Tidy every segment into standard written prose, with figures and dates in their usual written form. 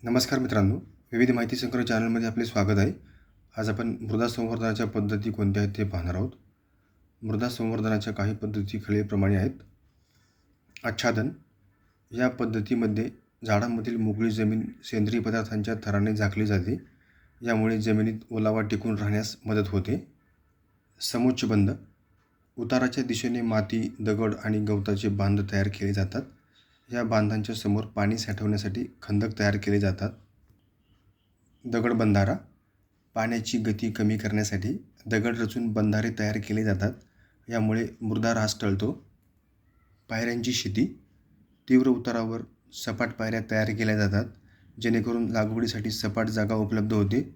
नमस्कार मित्रांनो, विविध माहिती संग्रह चॅनलमध्ये आपले स्वागत आहे. आज आपण मृदा संवर्धनाच्या पद्धती कोणत्या आहेत ते पाहणार आहोत. मृदा संवर्धनाच्या काही पद्धती खालीलप्रमाणे आहेत. आच्छादन या पद्धतीमध्ये झाडांमधील मोकळी जमीन सेंद्रिय पदार्थांच्या थराने झाकली जाते. यामुळे जमिनीत ओलावा टिकून राहण्यास मदत होते. समुच्चबंध उताराच्या दिशेने माती, दगड आणि गवताचे बांध तयार केले जातात. या बांधांच्या समोर पाणी साठवण्यासाठी खंदक तयार केले जातात. दगडबंधारा पाण्याची गती कमी करण्यासाठी दगड रचून बंधारे तयार केले जातात. यामुळे मृदा ऱ्हास टळतो. पायऱ्यांची शेती तीव्र उतारावर सपाट पायऱ्या तयार केल्या जातात, जेणेकरून लागवडीसाठी सपाट जागा उपलब्ध होते.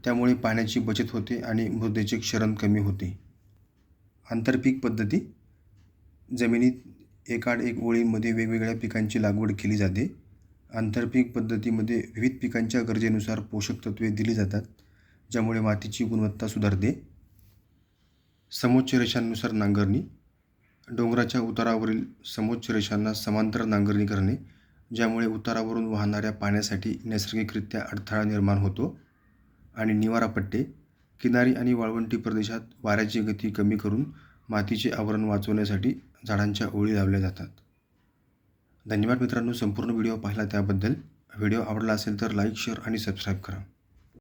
त्यामुळे पाण्याची बचत होते आणि मृदेचे क्षरण कमी होते. आंतरपीक पद्धती जमिनीत एकाड एक ओळीमध्ये वेगवेगळ्या पिकांची लागवड केली जाते. आंतरपीक पद्धतीमध्ये विविध पिकांच्या गरजेनुसार पोषक तत्त्वे दिली जातात, ज्यामुळे मातीची गुणवत्ता सुधारते. समोच्च रेषांनुसार नांगरणी डोंगराच्या उतारावरील समोच्च रेषांना समांतर नांगरणी करणे, ज्यामुळे उतारावरून वाहणाऱ्या पाण्यासाठी नैसर्गिकरित्या अडथळा निर्माण होतो. आणि निवारा पट्टे किनारी आणि वाळवंटी प्रदेशात वाऱ्याची गती कमी करून मातीचे आवरण वाचवण्यासाठी झाडांच्या ओळी लावल्या जातात. धन्यवाद मित्रांनो, संपूर्ण व्हिडिओ पाहिला त्याबद्दल. व्हिडिओ आवडला असेल तर लाईक, शेअर आणि सबस्क्राईब करा.